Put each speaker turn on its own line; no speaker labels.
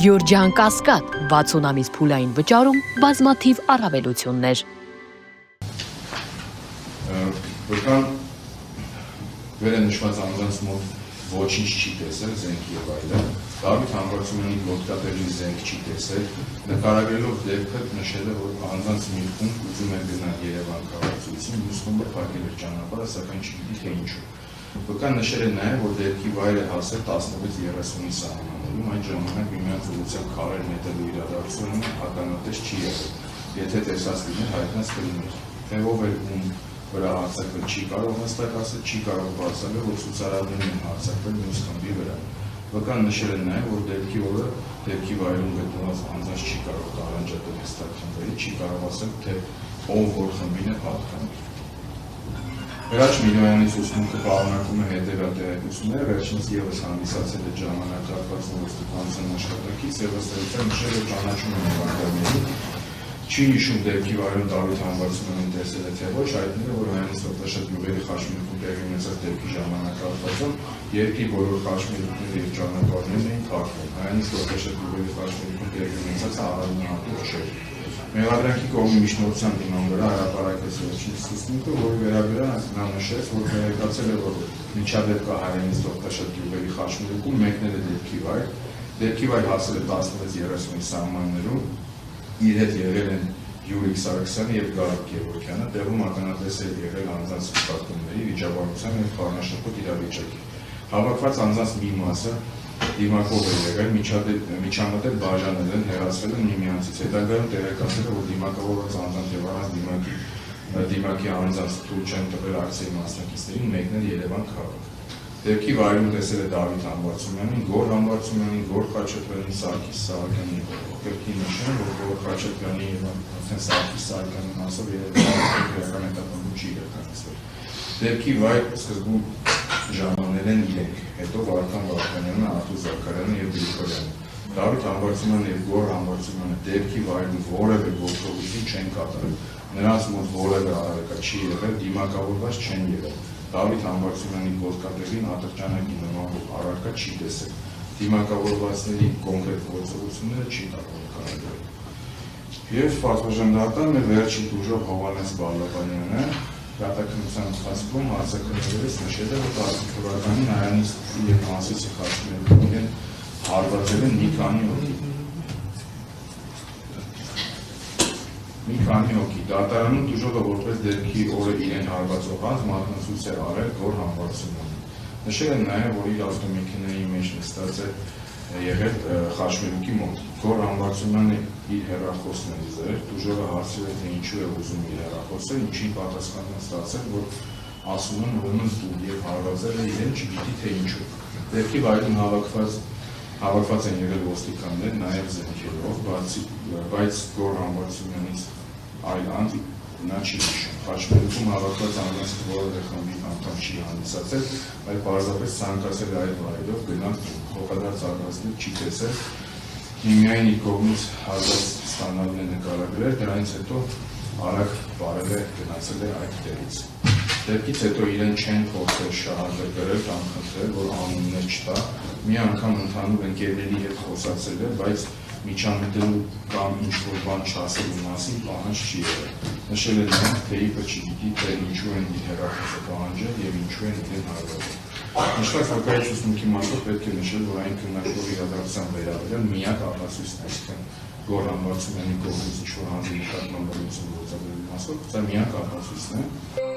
Գյորջյան Կասկադ 60 ամիս փուլային վճարում բազմաթիվ առավելություններ։
Որքան վեր է նշված անձանց մոտ ոչինչ չի տեսել, զենք եւ այլն, Դավիթ Համբարձումյանի ոտկատերի զենք չի տեսել, նկարագրելով դեպքը նշել է, որ անձանց մի խումբ ուզում է գնալ Երևան քաղաքացիություն, մյուս խումբը փակել էր ճանապարհը, սակայն չգիտի թե ինչու։ Վկան նշել է նաև, որ դեպքի վայրը հասել 16:30-ի սահմաններում, այդ ժամանակ միմյանց ուղղությամբ քարեր նետելու իրադարձությունը ականատես չի եղել, եթե տեսած լիներ հայտնած կլիներ, թե ով էր ում վրա հարձակվել չի կարող հստակացնել, չի կարող բացատրել, որ ցուցարարներն են հարձակվել մյուս խմբի վրա։ Վկան նշել է նաև, որ դեպքի օրը դեպքի վայրում գտնված անձանց չի կարող տարանջատել հստակ խմբերի, չի կարող ասել, թե ով որ խմբին է պատկանում։ Հրաչ Միլոյանից ուսմունքը պարունակում է հետևյալ տեղեկությունները, վերջինս ևս հանդիսացել է ժամանակահատվածում ոստիկանության աշխատակից եւ ըստ էության նշել է ճանաչում է նվագարներին, չի հիշում դեպքի վայրում Դավիթ Համբարձումյանին տեսել է թե ոչ, հայտնել է, որ Հայանից Տոտաշատ գյուղերի խաչմերուկում տեղի ունեցած դեպքի ժամանակահատվածում երկրի բոլոր խաչմերուկները եւ ճանապարհներն էին փակվել, Հայանից Տոտաշատ գյուղերի խաչմերուկում տեղի ունեցածը առանձնահատուկ չէր։ Մեղադրանքի կողմի միջնորդության դիման վրա հրապարակվեց վերջինս ուսմունքը, որի վերաբերյալ նա նշեց, որ տեղեկացել է, որ միջադեպ կա Հայանից Տոտաշատ գյուղերի խաչմերուկում, մեկնել է դեպքի վայր հասել է 16:30-ի սահմաններում, իր հետ եղել են Յուրիկ Սարգսյանը եւ Գարիկ Գևորգյանը, տեղում ականատես է եղել անձանց զբաղմունքների, վիճաբանության եւ խառնաշփոթ իրավիճակի։ Հավաքված անձանց մի մասը դիմակով է եղել, միջամտել բաժանել են, հեռացվել են միմյանցից, հետագայում տեղեկացել է, որ դիմակավորված անձանց եւ առանց դիմակի անձանց թույլ չեն տվել ակցիայի մասնակիցներին մեկնել Երևան քաղաք։ Դեպքի վայրում տեսել է Դավիթ Համբարձումյանին, Գոր Համբարձումյանին, Գոր Խաչատրյանին, Սարգիս Սահակյանին, կրկին նշեմ, որ Գոր Խաչատրյանի եւ արդեն Սարգիս Սահակյանի մասով երեխական հետապնդում չի իրականացվել։ Դեպքի վայր սկզբում ժամանել են իրենք, հետո Վարդան Վարդանյանը, Արտուր Զաքարյանը եւ Գրիգորյանը։ Դավիթ Համբարձումյանն եւ Գոր Համբարձումյանը դեպքի վայրում որևէ գործողություն չեն կատարել, նրանց մոտ որևէ առարկա չի եղել, դիմակավորված չեն եղել։ Դավիթ Համբարձումյանի ոտկատերին ատրճանակի նման առարկա չի տեսել, դիմակավորվածների կոնկրետ գործողությունները չի նկարագրել։ Եվ պատվժանդական մեր վերջին դուժով Հովհաննես Բալաբանյանը դատաքննության ընթացքում արձագանքելիս նշել է, որ 10 թվականին Հայանից եւ Հանսիսի խաչմերուկին հարվածել են մի քանի հոգի։ Դատարանում դուժողը որպես դեպքի օրը իրեն հարվածող անձ մատնացույց է արել Գոր Համբարձումյանին։ Նշել են նաև, որ իր ավտոմեքենայի մեջ նստած է եղել խաչմերուկի մոտ։ Գոր Համբարձումյանը իր հեռախոսն է զրել, դուժողը հարցրել է, թե ինչու է ուզում իր հեռախոսը, ինչի պատասխան է ստացել, որ ասում են, ուրեմն դու եւ հարվածել է իրեն, չգիտի թե ինչու։ Դեպքի վայրում հավաքված են եղել ոստիկաններ, նաև զենքերով, բայց Գոր Համբարձումյանից այլ անձ նա չի հիշում։ Խաչմերուկում հավաքված անձանց որևէ խմբի անդամ չի հանդիսացել, այլ պարզապես ցանկացել է այդ վայրով գնալ փոխադարձ արտասնել չի տեսել, միայն իր կողմից հարված ստանալն է նկարագրել, դրանից հետո արագ բարել է գնացել է այդ տեղից։ Դեպքից հետո իրեն չեն փորձել շահագրգռել կամ խնդրել, որ անուններ չտա, մի անգամ ընդհանուր ընկերների հետ խոսացել է, բայց միջամտելու կամ ինչ-որ բան չասելու մասին պահանջ չի եղել։ Նշել է նրանք, թե իբր չգիտի, թե ինչու են իր հեռախոսը պահանջել եւ ինչու են իրեն հարվածել։ Նշված հակառակ ուսմունքի մասով պետք է նշել, որ այն քննարկվող իրադարձության վերաբերյալ միակ ապացույցն է, այսինքն Գոր Համբարձումյանի կողմից ինչ-որ հանձնի նկատմամբ բռնություն գործադրելու մասով, դա միակ ապացույցն է։